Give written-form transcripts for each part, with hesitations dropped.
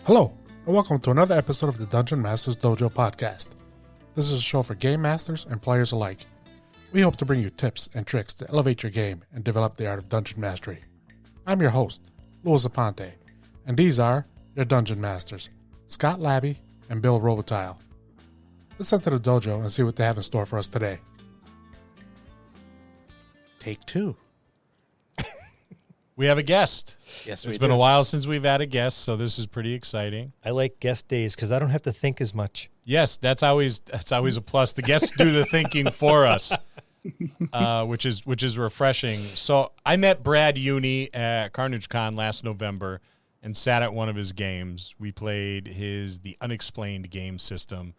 Hello, and welcome to another episode of the Dungeon Masters Dojo podcast. This is a show for game masters and players alike. We hope to bring you tips and tricks to elevate your game and develop the art of dungeon mastery. I'm your host, Louis Aponte, and these are your dungeon masters, Scott Labby and Bill Robotile. Let's enter the dojo and see what they have in store for us today. Take two. We have a guest. Yes, It's been a while since we've had a guest, so this is pretty exciting. I like guest days because I don't have to think as much. Yes, that's always a plus. The guests do the thinking for us, which is refreshing. So I met Brad Younie at Carnage CON last November and sat at one of his games. We played the Unexplained game system,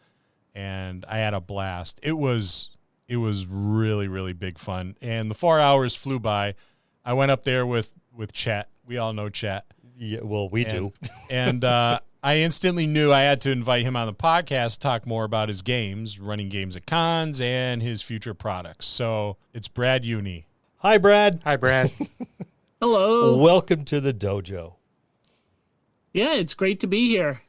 and I had a blast. It was really, really big fun, and the 4 hours flew by. I went up there with Chet. We all know Chet. Yeah, well, we do. And I instantly knew I had to invite him on the podcast to talk more about his games, running games at cons, and his future products. So it's Brad Younie. Hi, Brad. Hi, Brad. Hello. Welcome to the dojo. Yeah, it's great to be here.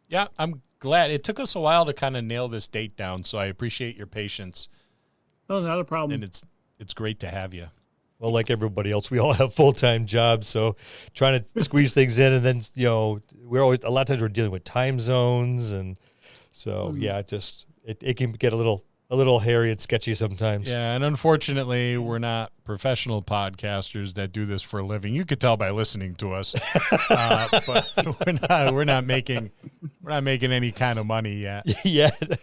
Yeah, I'm glad. It took us a while to kind of nail this date down, so I appreciate your patience. Oh, not a problem. And it's great to have you. Well, like everybody else, we all have full-time jobs, so trying to squeeze things in, and then we're always a lot of times we're dealing with time zones, and so it can get a little hairy and sketchy sometimes. Yeah, and unfortunately, we're not professional podcasters that do this for a living. You could tell by listening to us, but we're not making any kind of money yet. Yet.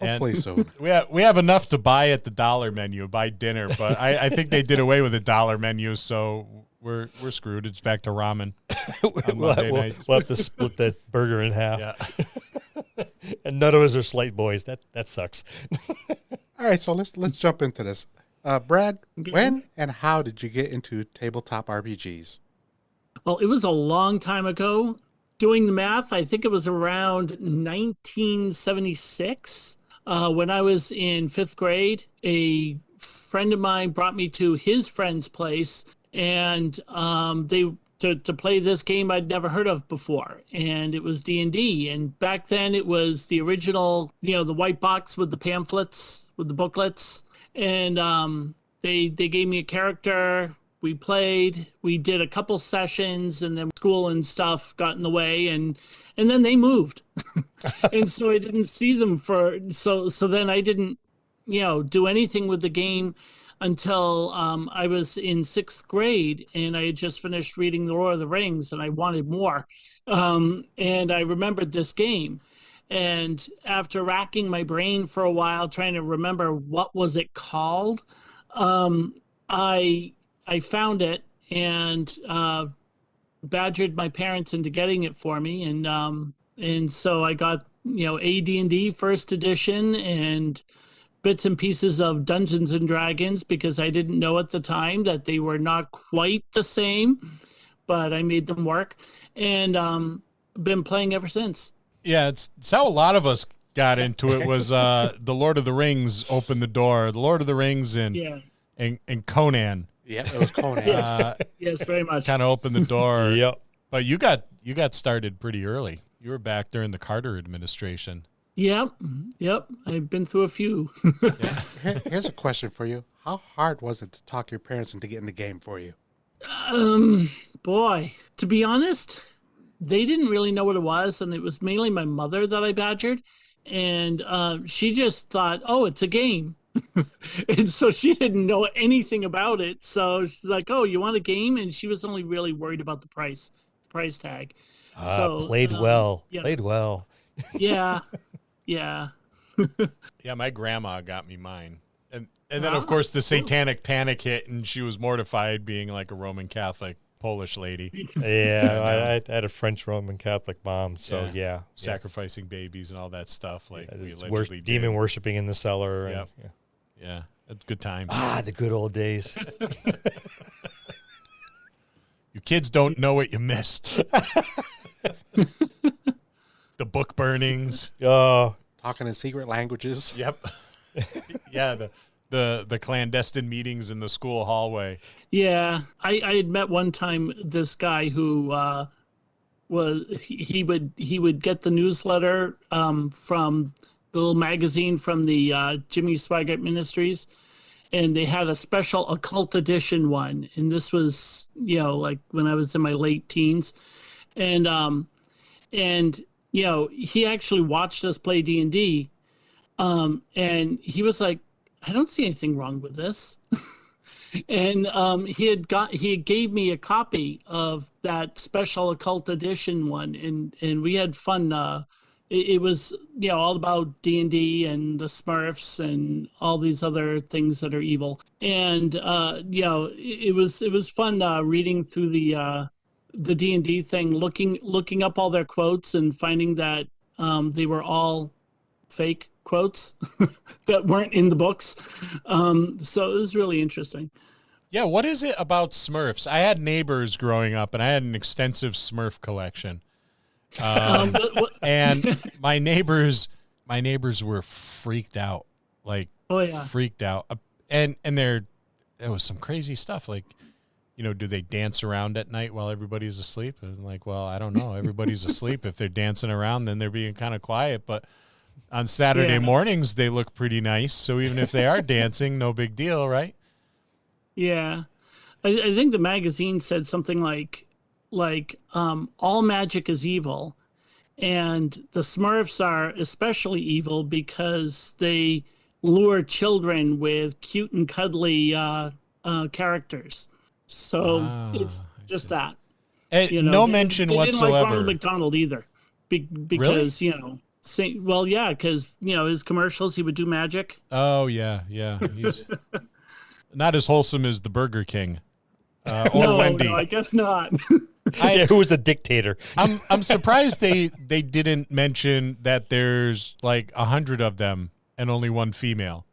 Hopefully soon. We have enough to buy at the dollar menu, buy dinner, but I think they did away with the dollar menu, so we're screwed. It's back to ramen on Monday nights. We'll have to split that burger in half. Yeah. And none of us are Slate boys. That sucks. All right, so let's jump into this. Brad, when and how did you get into tabletop RPGs? Well, it was a long time ago. Doing the math, I think it was around 1976. When I was in fifth grade, a friend of mine brought me to his friend's place, and to play this game I'd never heard of before, and it was D&D. And back then, it was the original, the white box with the pamphlets, with the booklets, and they gave me a character. We played. We did a couple sessions, and then school and stuff got in the way, and then they moved. And so I didn't see them so then I didn't, do anything with the game until I was in sixth grade, and I had just finished reading The Lord of the Rings, and I wanted more. And I remembered this game. And after racking my brain for a while, trying to remember what was it called, I found it and badgered my parents into getting it for me, and so I got AD&D first edition and bits and pieces of Dungeons and Dragons, because I didn't know at the time that they were not quite the same, but I made them work, and been playing ever since. Yeah, it's how a lot of us got into it. Was the Lord of the Rings opened the door? The Lord of the Rings and Conan. Yeah, it was Conan. Yes, very much. Kind of opened the door. Yep. But you got started pretty early. You were back during the Carter administration. Yep. I've been through a few. Here's a question for you. How hard was it to talk your parents into getting the game for you? Boy, to be honest, they didn't really know what it was, and it was mainly my mother that I badgered, and she just thought, oh, it's a game. And so she didn't know anything about it. So she's like, oh, you want a game? And she was only really worried about the price tag. Played well. Yeah. Played well. Yeah. Yeah, my grandma got me mine. And then, of course, the satanic panic hit, and she was mortified being like a Roman Catholic Polish lady. Yeah, I had a French Roman Catholic mom, so yeah. Sacrificing babies and all that stuff. Like we It allegedly did. demon worshiping in the cellar. Yep. Yeah, a good time. The good old days. You kids don't know what you missed. The book burnings. Oh, Talking in secret languages. Yep. Yeah, the clandestine meetings in the school hallway. Yeah. I had met one time this guy who was he would get the newsletter from the little magazine from the Jimmy Swaggart Ministries, and they had a special occult edition one, and this was like when I was in my late teens, and he actually watched us play D&D, and he was like, I don't see anything wrong with this. And he gave me a copy of that special occult edition one, and we had fun. It was all about D&D and the Smurfs and all these other things that are evil, and it was fun reading through the D&D thing, looking up all their quotes and finding that they were all fake quotes that weren't in the books. So it was really interesting. Yeah, what is it about Smurfs? I had neighbors growing up, and I had an extensive Smurf collection. And my neighbors were freaked out, freaked out. And there was some crazy stuff, like, do they dance around at night while everybody's asleep? And like, well, I don't know. Everybody's asleep. If they're dancing around, then they're being kind of quiet. But on Saturday mornings, they look pretty nice. So even if they are dancing, no big deal, right? Yeah. I think the magazine said something like all magic is evil, and the Smurfs are especially evil because they lure children with cute and cuddly characters. So it's just that. And no mention they whatsoever. didn't like Ronald McDonald either, because really? Because his commercials, he would do magic. Oh yeah. He's not as wholesome as the Burger King or Wendy. No, I guess not. Who was a dictator? I'm surprised they didn't mention that there's like 100 of them and only one female.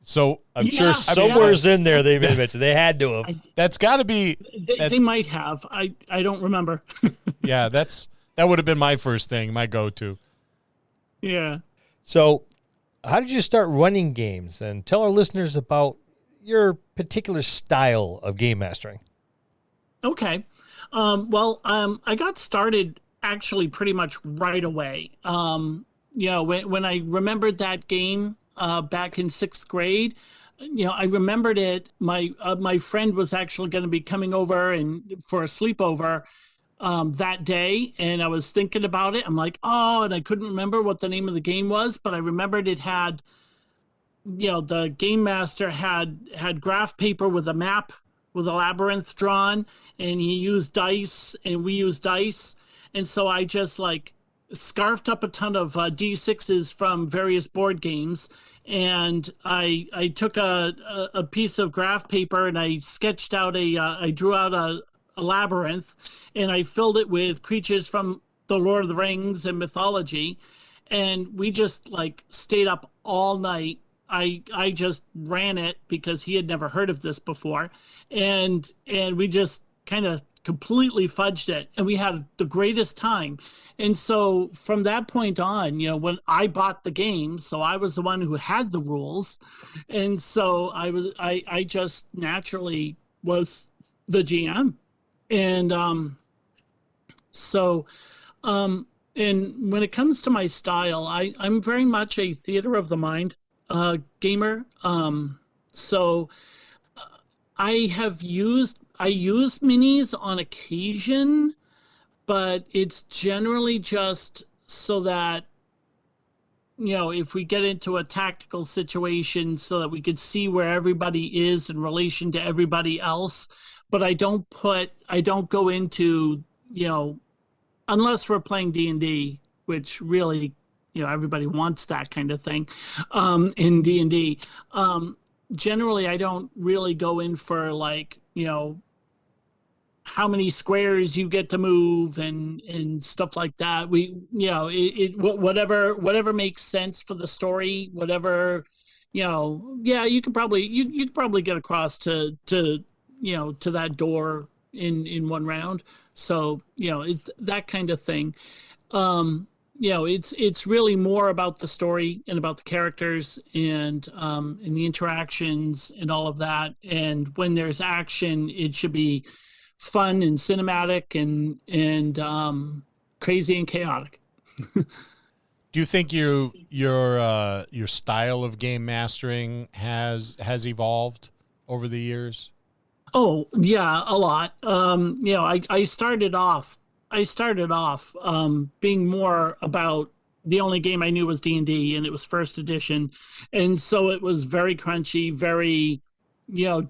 So I'm sure somewhere's in there they mentioned. They had to have. That's got to be. They might have. I don't remember. Yeah, that would have been my first thing, my go-to. Yeah. So, how did you start running games? And tell our listeners about your particular style of game mastering. Okay. I got started actually pretty much right away. When I remembered that game back in 6th grade, I remembered it. My friend was actually going to be coming over and for a sleepover that day, and I was thinking about it. I'm like, and I couldn't remember what the name of the game was, but I remembered it had, the game master had graph paper with a map with a labyrinth drawn, and he used dice, and we used dice. And so I just scarfed up a ton of D6s from various board games, and I took a piece of graph paper and I sketched out I drew out a labyrinth, and I filled it with creatures from the Lord of the Rings and mythology, and we just stayed up all night. I just ran it because he had never heard of this before, and we just kind of completely fudged it, and we had the greatest time. And so from that point on, when I bought the game, so I was the one who had the rules, and so I just naturally was the GM. And and when it comes to my style, I'm very much a theater of the mind gamer. So I use minis on occasion, but it's generally just so that, if we get into a tactical situation, so that we could see where everybody is in relation to everybody else. But I don't go into, unless we're playing D&D, which really, everybody wants that kind of thing in D&D. Generally, I don't really go in for how many squares you get to move and stuff like that. Whatever makes sense for the story, whatever, you could probably get across to that door in one round. So, it's that kind of thing. It's really more about the story and about the characters and the interactions and all of that. And when there's action, it should be fun and cinematic and crazy and chaotic. Do you think your style of game mastering has evolved over the years? Oh yeah, a lot. I started off being more about, the only game I knew was D&D, and it was first edition, and so it was very crunchy, very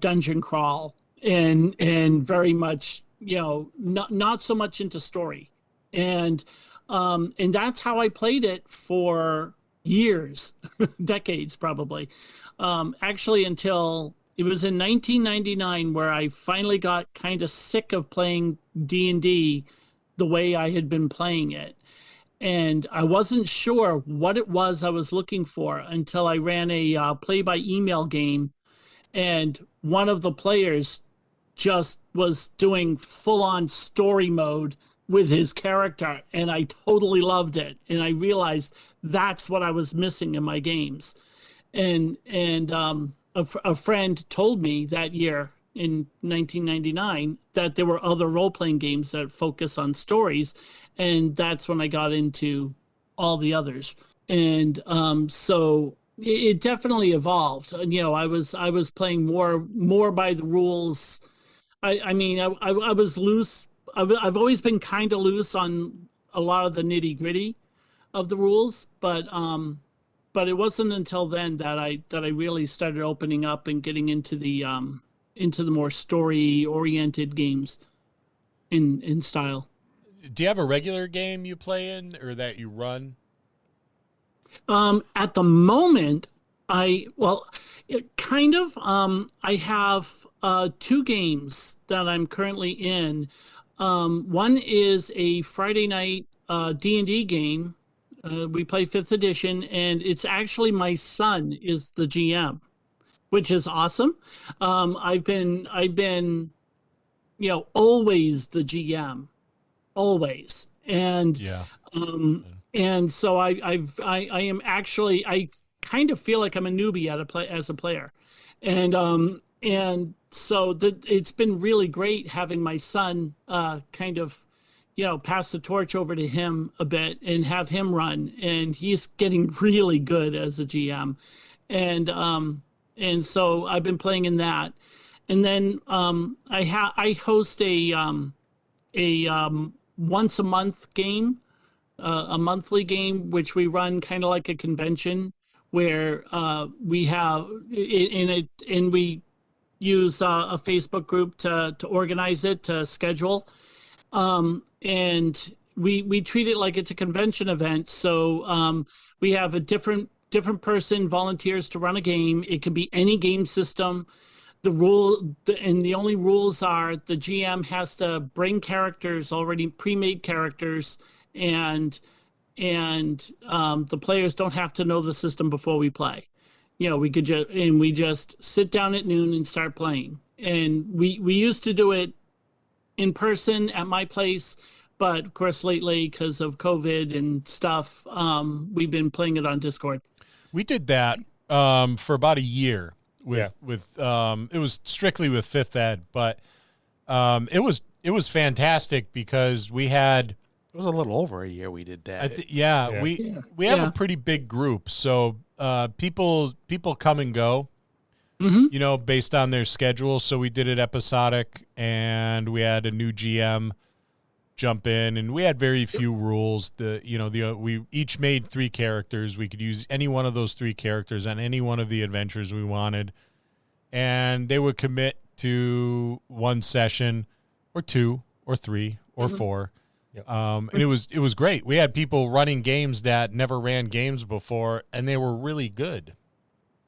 dungeon crawl, and very much not so much into story, and that's how I played it for years, decades probably, actually until it was in 1999 where I finally got kind of sick of playing D&D the way I had been playing it. And I wasn't sure what it was I was looking for until I ran a play-by-email game, and one of the players just was doing full-on story mode with his character, and I totally loved it. And I realized that's what I was missing in my games. And a friend told me that year in 1999 that there were other role-playing games that focus on stories, and that's when I got into all the others. And so it definitely evolved. I was playing more by the rules. I mean, I was loose. I've always been kind of loose on a lot of the nitty-gritty of the rules, but it wasn't until then that I really started opening up and getting into the more story-oriented games in style. Do you have a regular game you play in or that you run? At the moment, I have two games that I'm currently in. One is a Friday night D&D game. We play 5th edition, and it's actually my son is the GM, which is awesome. I've been always the GM, always, and yeah. And so I am actually, I kind of feel like I'm a newbie as a player, and so it's been really great having my son kind of pass the torch over to him a bit and have him run, and he's getting really good as a GM, and so I've been playing in that, and then I host a once a month game. A monthly game, which we run kind of like a convention, where we have in it, and we use a Facebook group to organize it, to schedule, and we treat it like it's a convention event. So we have a different person volunteers to run a game. It could be any game system. And the only rules are the GM has to bring characters, already pre-made characters, and the players don't have to know the system before we play. We just sit down at noon and start playing. And we used to do it in person at my place, but of course lately, because of COVID and stuff, we've been playing it on Discord. We did that for about a year with it was strictly with 5th Ed, but it was fantastic because we had. It was a little over a year we did that. We have a pretty big group, so people come and go, based on their schedule. So we did it episodic, and we had a new GM jump in, and we had very few rules. We each made 3 characters. We could use any one of those 3 characters on any one of the adventures we wanted, and they would commit to 1 session, or 2, or 3, or 4. Yep. And it was great. We had people running games that never ran games before, and they were really good.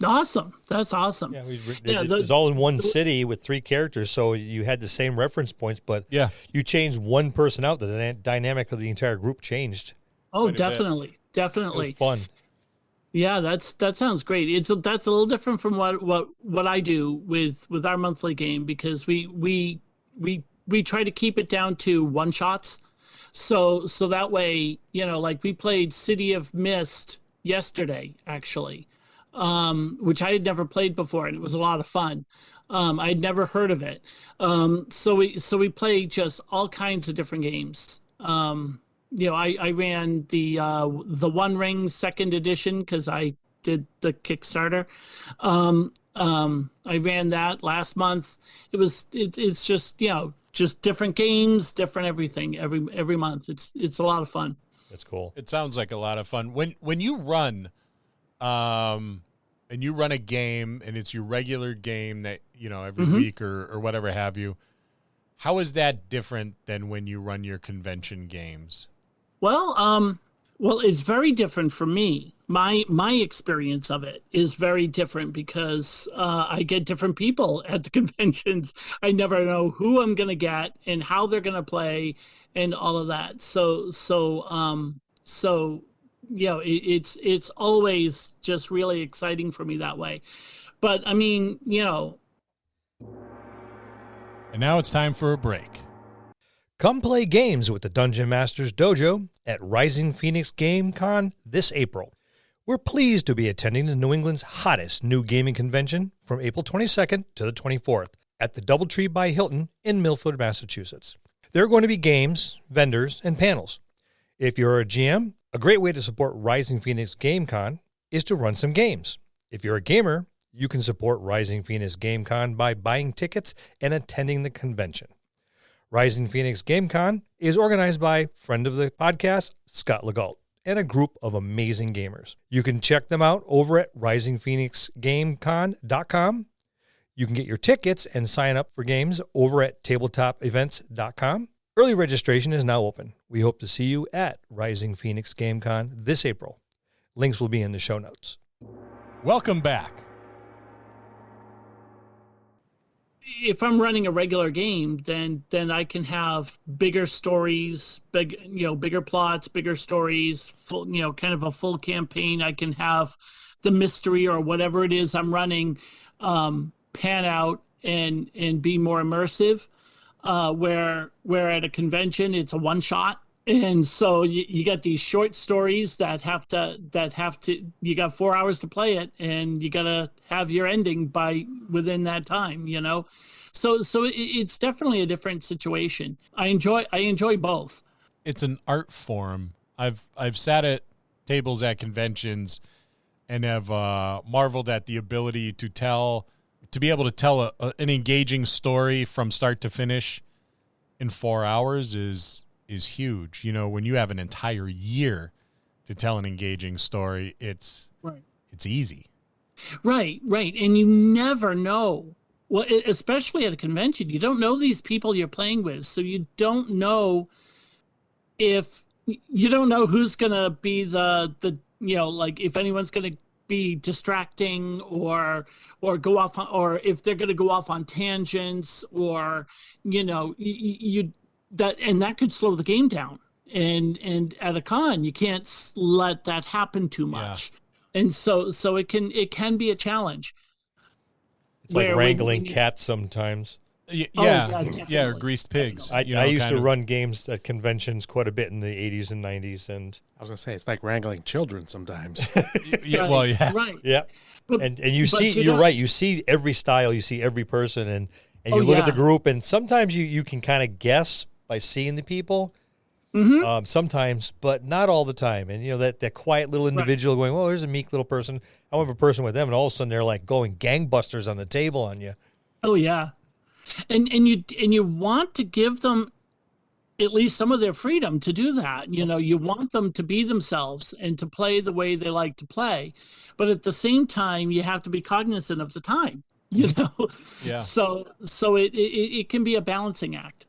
Awesome. That's awesome. Yeah, it was all in one city with 3 characters, so you had the same reference points, but you changed one person out. The dynamic of the entire group changed. Oh, definitely. Definitely. It was fun. Yeah, that sounds great. That's a little different from what I do with our monthly game, because we try to keep it down to one shots. So that way, like we played City of Mist yesterday, actually, which I had never played before, and it was a lot of fun. I'd never heard of it. So we play just all kinds of different games. I ran the One Ring second edition because I did the Kickstarter. I ran that last month. It's just just different games, different everything every month. It's a lot of fun. That's cool. It sounds like a lot of fun. When you run, and you run a game, and it's your regular game that every week or whatever have you. How is that different than when you run your convention games? Well, it's very different for me. My experience of it is very different because I get different people at the conventions. I never know who I'm going to get and how they're going to play and all of that. It's always just really exciting for me that way. But I mean, And now it's time for a break. Come play games with the Dungeon Masters Dojo at Rising Phoenix Game Con this April. We're pleased to be attending the New England's hottest new gaming convention from April 22nd to the 24th at the Doubletree by Hilton in Milford, Massachusetts. There are going to be games, vendors, and panels. If you're a GM, a great way to support Rising Phoenix Game Con is to run some games. If you're a gamer, you can support Rising Phoenix Game Con by buying tickets and attending the convention. Rising Phoenix Game Con is organized by friend of the podcast, Scott Legault, and a group of amazing gamers. You can check them out over at risingphoenixgamecon.com. You can get your tickets and sign up for games over at tabletopevents.com. Early registration is now open. We hope to see you at Rising Phoenix Game Con this April. Links will be in the show notes. Welcome back. If I'm running a regular game, then I can have bigger stories, bigger plots, bigger stories, full, kind of a full campaign. I can have the mystery or whatever it is I'm running pan out and be more immersive. Where at a convention it's a one shot. And so you got these short stories that have to, you got 4 hours to play it and you got to have your ending within that time, So it's definitely a different situation. I enjoy both. It's an art form. I've sat at tables at conventions and have marveled at the ability to be able to tell an engaging story from start to finish in 4 hours is huge. When you have an entire year to tell an engaging story, it's easy. Right. And you never know. Well, especially at a convention, you don't know these people you're playing with. So you don't know who's going to be if anyone's going to be distracting or go off on, or if they're going to go off on tangents or, that could slow the game down. And at a con, you can't let that happen too much. Yeah. And so it can be a challenge. It's like wrangling cats sometimes. Yeah, or greased pigs. I used to run games at conventions quite a bit in the 80s and 90s, and I was going to say it's like wrangling children sometimes. Right. Yeah. And you're right. You see every style, you see every person, and you look at the group, and sometimes you can kind of guess by seeing the people. Mm-hmm. Sometimes, but not all the time. And that quiet little individual going, "Well, there's a meek little person. I have a person with them," and all of a sudden they're like going gangbusters on the table on you. Oh yeah, and you want to give them at least some of their freedom to do that. You want them to be themselves and to play the way they like to play, but at the same time, you have to be cognizant of the time. Yeah. So it can be a balancing act.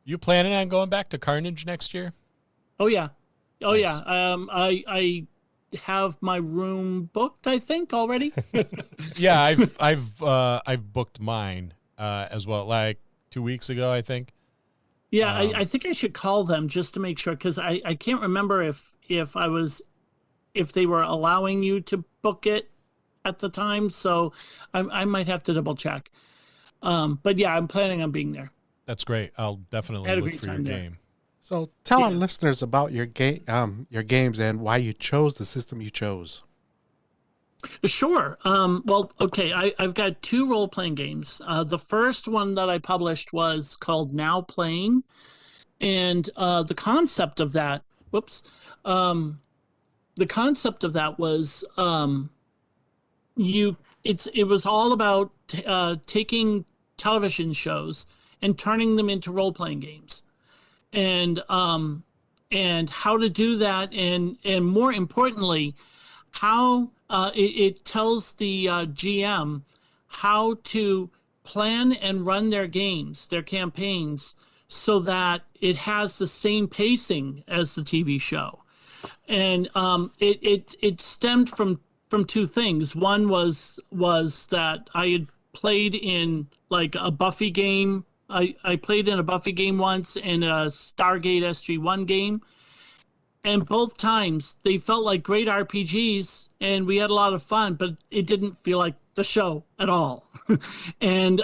You planning on going back to Carnage next year? Oh yeah. Nice. Yeah. I have my room booked, I think, already. Yeah, I've booked mine as well, like 2 weeks ago, I think. Yeah, I think I should call them just to make sure, because I can't remember if they were allowing you to book it at the time, so I might have to double check. But yeah, I'm planning on being there. That's great. I'll definitely look for your game. So tell our listeners about your games and why you chose the system you chose. Sure. Well, okay. I've got 2 role-playing games. The first one that I published was called Now Playing, and the concept of that whoops. The concept of that was it was all about taking television shows and turning them into role-playing games, and how to do that, and more importantly, how it tells the GM how to plan and run their games, their campaigns, so that it has the same pacing as the TV show. And it stemmed from two things. One was that I had played in like a Buffy game. I played in a Buffy game once and a Stargate SG-1 game. And both times they felt like great RPGs and we had a lot of fun, but it didn't feel like the show at all. And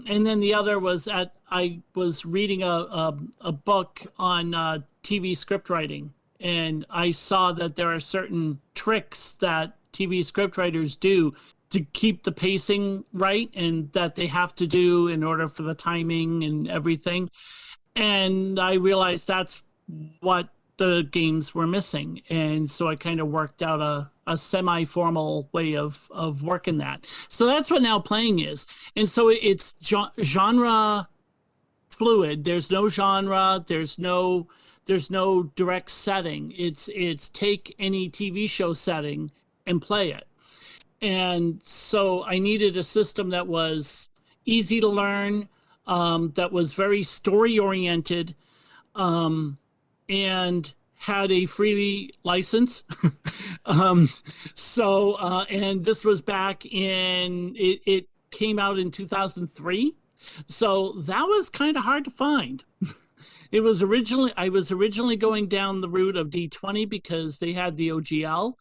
then the other was I was reading a book on TV script writing, and I saw that there are certain tricks that TV script writers do to keep the pacing right, and that they have to do in order for the timing and everything. And I realized that's what the games were missing. And so I kind of worked out a semi-formal way of working that. So that's what Now Playing is. And so it's genre fluid. There's no genre. There's no direct setting. It's take any TV show setting and play it. And so I needed a system that was easy to learn, that was very story oriented, and had a free license. And this was back in, it came out in 2003. So that was kind of hard to find. I was originally going down the route of D20 because they had the OGL,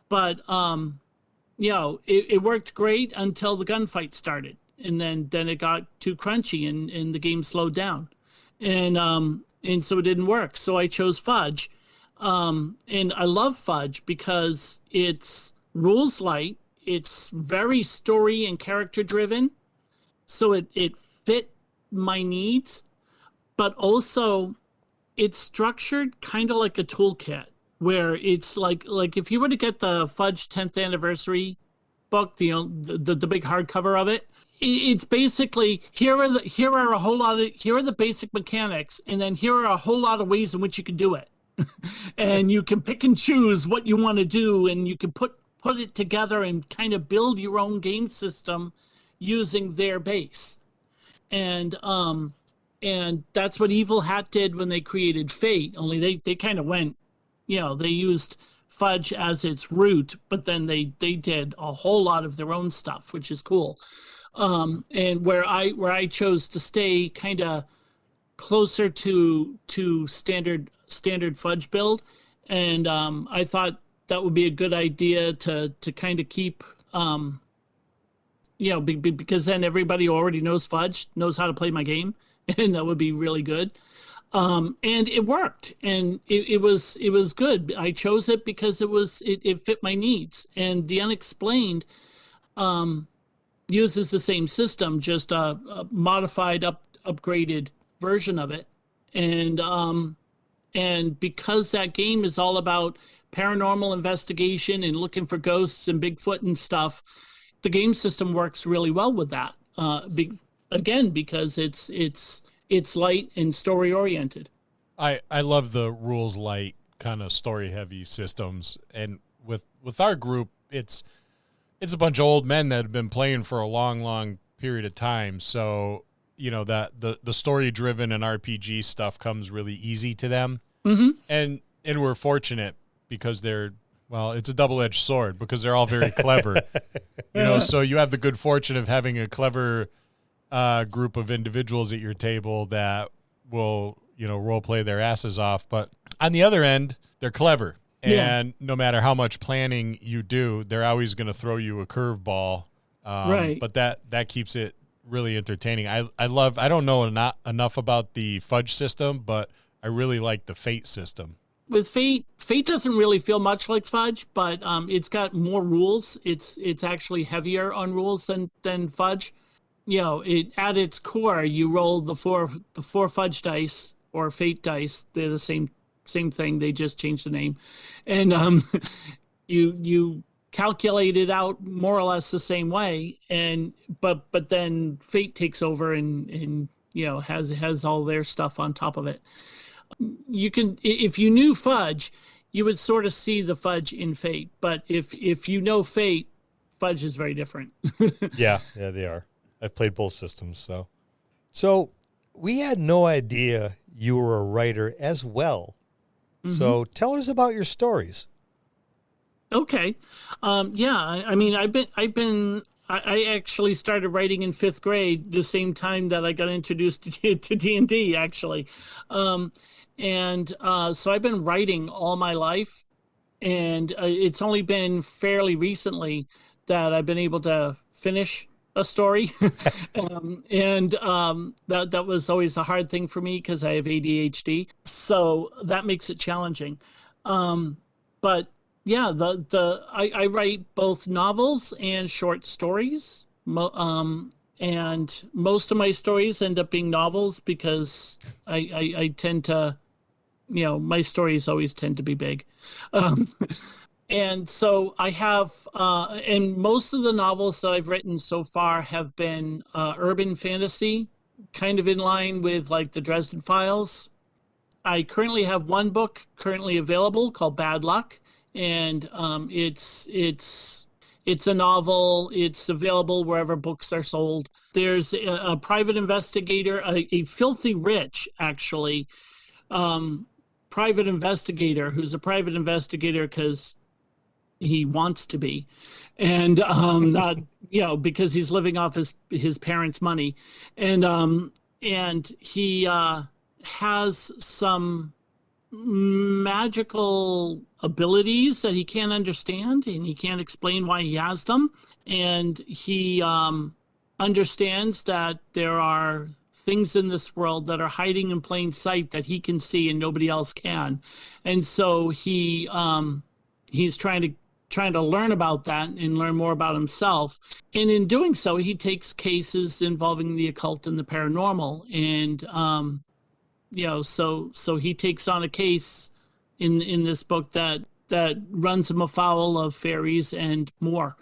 but it worked great until the gunfight started, and then it got too crunchy and the game slowed down, and so it didn't work. So I chose Fudge, and I love Fudge because it's rules light, it's very story and character driven, so it fit my needs, but also it's structured kind of like a toolkit, where it's like if you were to get the Fudge 10th anniversary book, the big hardcover of it, it's basically here are the basic mechanics, and then here are a whole lot of ways in which you can do it. And you can pick and choose what you want to do, and you can put it together and kind of build your own game system using their base. And that's what Evil Hat did when they created Fate, only they kind of went, they used Fudge as its root, but then they did a whole lot of their own stuff, which is cool. And where I chose to stay kind of closer to standard Fudge build, and I thought that would be a good idea to kind of keep, because then everybody who already knows Fudge knows how to play my game, and that would be really good. And it worked, and it was good. I chose it because it fit my needs. And the Unexplained uses the same system, just a modified, upgraded version of it. And because that game is all about paranormal investigation and looking for ghosts and Bigfoot and stuff, the game system works really well with that. Because it's light and story oriented. I love the rules light kind of story heavy systems, and with our group, it's a bunch of old men that have been playing for a long period of time. So that the story driven and RPG stuff comes really easy to them. Mm-hmm. And we're fortunate because it's a double-edged sword because they're all very clever. So you have the good fortune of having a clever group of individuals at your table that will, role play their asses off. But on the other end, they're clever. And no matter how much planning you do, they're always going to throw you a curveball. Right. But that keeps it really entertaining. I don't know enough about the Fudge system, but I really like the Fate system. With Fate doesn't really feel much like Fudge, but it's got more rules. It's actually heavier on rules than Fudge. It at its core, you roll the four Fudge dice or Fate dice. They're the same same thing. They just changed the name, and you calculate it out more or less the same way, and but then Fate takes over and has all their stuff on top of it. You can, if you knew Fudge, you would sort of see the Fudge in Fate, but if you know Fate, Fudge is very different. Yeah, they are. I've played both systems, so we had no idea you were a writer as well. Mm-hmm. So tell us about your stories. Okay. I mean, I actually started writing in 5th grade, the same time that I got introduced to D&D, actually. So I've been writing all my life, and it's only been fairly recently that I've been able to finish a story. That was always a hard thing for me because I have ADHD. So that makes it challenging. But yeah, I write both novels and short stories. And most of my stories end up being novels because I tend to, my stories always tend to be big. And so I have, and most of the novels that I've written so far have been urban fantasy, kind of in line with like the Dresden Files. I currently have one book currently available called Bad Luck, and it's a novel. It's available wherever books are sold. There's a private investigator, a filthy rich, actually, private investigator who's a private investigator because he wants to be, and not because he's living off his parents' money, and he has some magical abilities that he can't understand, and he can't explain why he has them, and he understands that there are things in this world that are hiding in plain sight that he can see and nobody else can, and so he's trying to learn about that and learn more about himself. And in doing so, he takes cases involving the occult and the paranormal. And, so he takes on a case in this book that runs him afoul of fairies and more.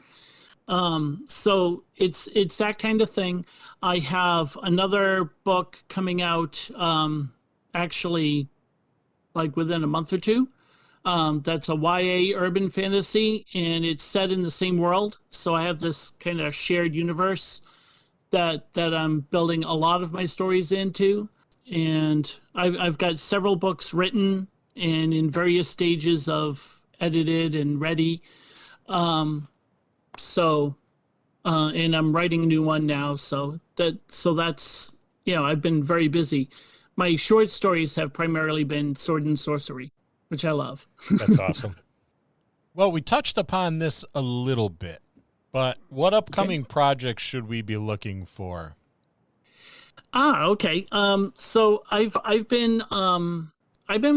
So it's that kind of thing. I have another book coming out, actually like within a month or two. That's a YA urban fantasy, and it's set in the same world. So I have this kind of shared universe that I'm building a lot of my stories into. And I've got several books written and in various stages of edited and ready. And I'm writing a new one now. So that's, I've been very busy. My short stories have primarily been sword and sorcery, which I love. That's awesome. Well, we touched upon this a little bit, but what upcoming projects should we be looking for? Okay. So I've been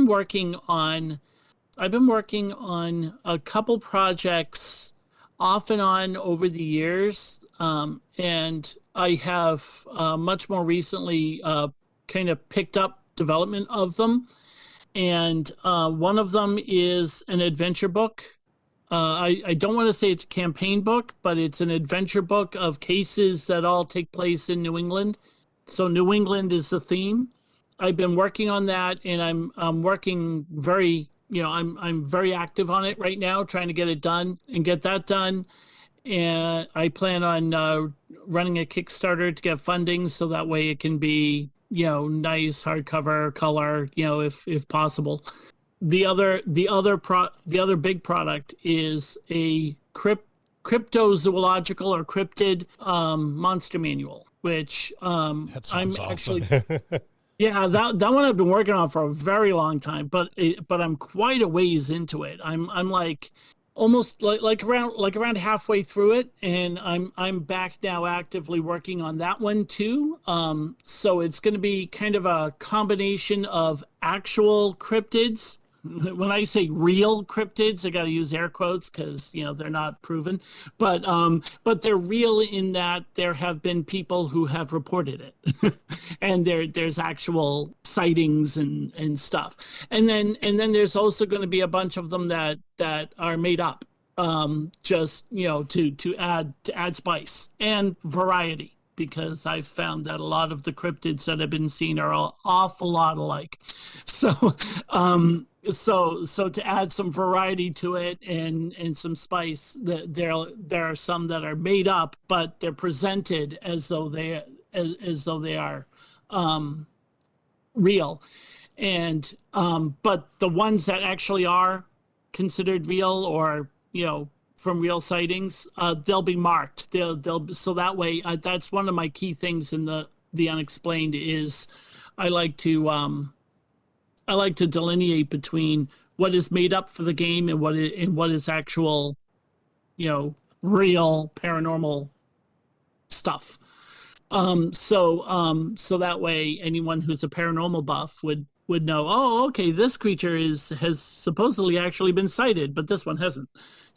working on a couple projects off and on over the years. And I have much more recently kind of picked up development of them. And one of them is an adventure book. I don't want to say it's a campaign book, but it's an adventure book of cases that all take place in New England. So New England is the theme. I've been working on that, and I'm working very, I'm very active on it right now, trying to get it done and get that done. And I plan on running a Kickstarter to get funding so that way it can be, nice hardcover color, if possible. The other big product is a cryptozoological or cryptid monster manual, which I'm awesome. actually yeah, that one I've been working on for a very long time, but I'm quite a ways into it. I'm like almost like around halfway through it, and I'm back now actively working on that one too. So it's going to be kind of a combination of actual cryptids when I say real cryptids, I got to use air quotes because they're not proven, but they're real in that there have been people who have reported it, and there's actual sightings and stuff, and then there's also going to be a bunch of them that are made up, just to add spice and variety. Because I've found that a lot of the cryptids that have been seen are an awful lot alike. So, so to add some variety to it and some spice, there are some that are made up, but they're presented as though they are real. And but the ones that actually are considered real or from real sightings, they'll be marked. They'll so that way. That's one of my key things in the Unexplained is I like to delineate between what is made up for the game and what is actual, real paranormal stuff. So that way anyone who's a paranormal buff would know, oh, okay, this creature has supposedly actually been sighted, but this one hasn't.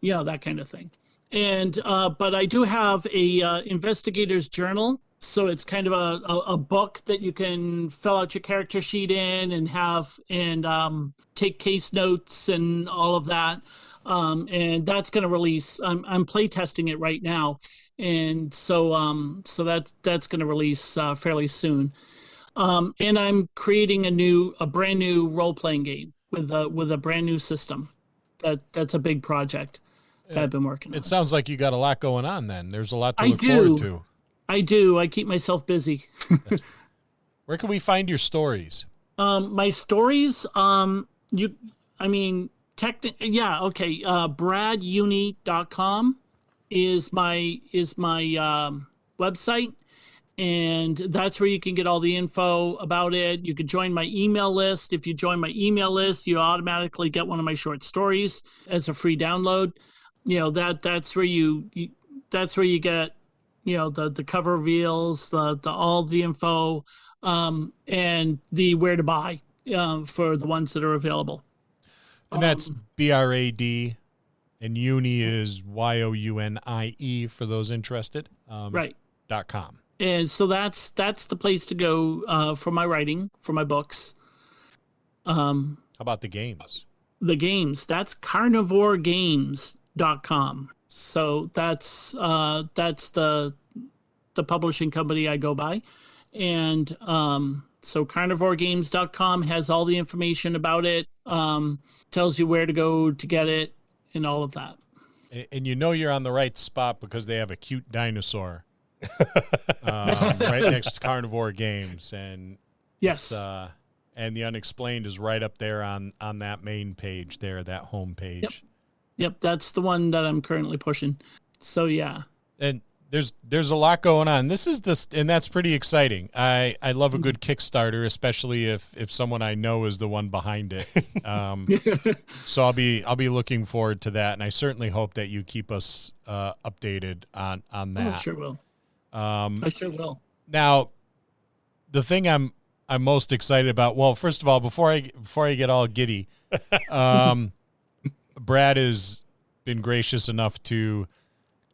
That kind of thing. And but I do have a investigator's journal, so it's kind of a book that you can fill out your character sheet in and have and take case notes and all of that. And that's going to release. I'm play testing it right now, and so that's going to release fairly soon. And I'm creating a brand new role playing game with a brand new system. That's a big project that I've been working on. It sounds like you got a lot going on then. There's a lot to look forward to. I do. I keep myself busy. Where can we find your stories? My stories, bradyounie.com is my website. And that's where you can get all the info about it. You can join my email list. If you join my email list, you automatically get one of my short stories as a free download. That's where you get, the cover reveals, the all the info, and the where to buy for the ones that are available. And that's BRAD, and Younie is YOUNIE for those interested. Right. .com. And so that's the place to go for my writing, for my books. How about the games? The games, that's carnivoregames.com. So that's the publishing company I go by. And so carnivoregames.com has all the information about it, tells you where to go to get it and all of that. And you're on the right spot because they have a cute dinosaur. Right next to Carnivore Games, and yes, and the Unexplained is right up there on that main page there, that home page. Yep, that's the one that I'm currently pushing. So yeah, and there's a lot going on. And that's pretty exciting. I love a good Kickstarter, especially if someone I know is the one behind it. So I'll be looking forward to that, and I certainly hope that you keep us updated on that. Oh, I sure will. I sure will. Now, the thing I'm most excited about. Well, first of all, before I get all giddy, Brad has been gracious enough to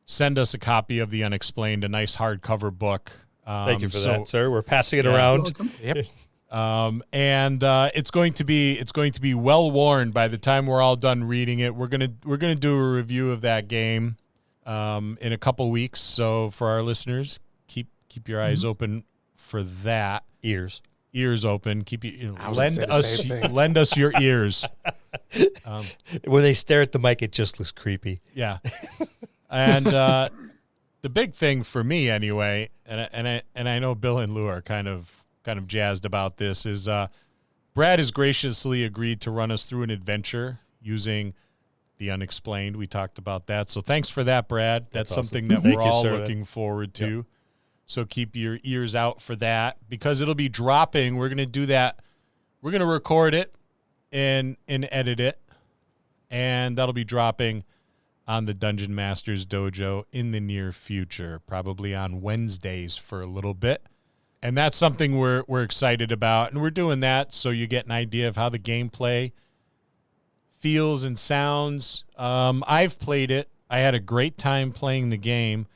send us a copy of The Unexplained, a nice hardcover book. Thank you for that, sir. We're passing it around. Yep. And it's going to be well worn by the time we're all done reading it. We're gonna do a review of that game in a couple weeks. So for our listeners, keep your eyes open for that. Ears open. Lend us your ears. When they stare at the mic, it just looks creepy. Yeah. And the big thing for me, anyway, and I know Bill and Lou are kind of jazzed about this, is Brad has graciously agreed to run us through an adventure using The Unexplained. We talked about that, so thanks for that, Brad. That's awesome. something that Thank we're you, all sir. looking forward to. Yep. So keep your ears out for that, because it'll be dropping. We're going to do that. We're going to record it and edit it, and that'll be dropping on the Dungeon Masters Dojo in the near future, probably on Wednesdays for a little bit. And that's something we're excited about, and we're doing that so you get an idea of how the gameplay feels and sounds. I've played it. I had a great time playing the game.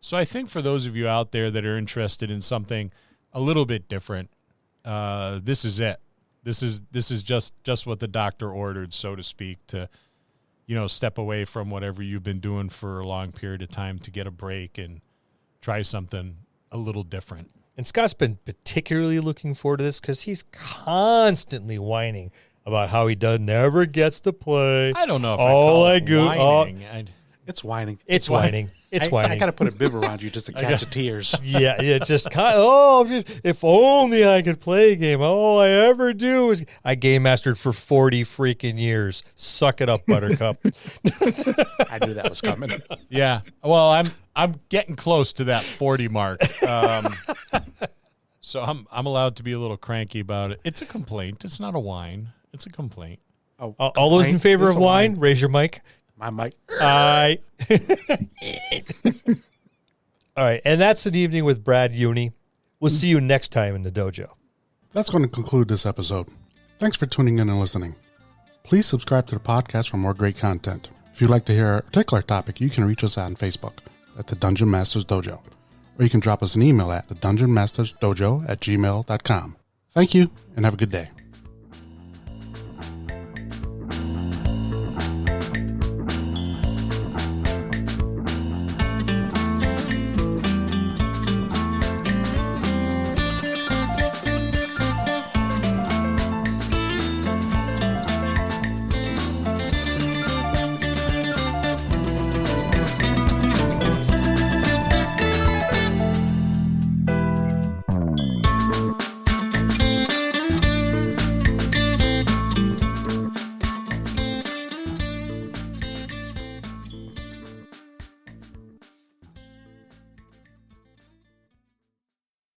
So I think for those of you out there that are interested in something a little bit different, this is it. This is just what the doctor ordered, so to speak, to, step away from whatever you've been doing for a long period of time to get a break and try something a little different. And Scott's been particularly looking forward to this because he's constantly whining about how he never gets to play. I don't know if whining. It's whining. It's whining. It's whining. I got to put a bib around you just to catch the tears. Yeah, just if only I could play a game. All I ever do is I game mastered for 40 freaking years. Suck it up, Buttercup. I knew that was coming. Yeah. Well, I'm getting close to that 40 mark. So I'm allowed to be a little cranky about it. It's a complaint. It's not a whine. It's a complaint. Oh, all those in favor of wine, raise your mic. My mic. Aye. All right, and that's an evening with Brad Younie. We'll see you next time in the dojo. That's going to conclude this episode. Thanks for tuning in and listening. Please subscribe to the podcast for more great content. If you'd like to hear a particular topic, you can reach us on Facebook at the Dungeon Masters Dojo, or you can drop us an email at thedungeonmastersdojo@gmail.com. Thank you, and have a good day.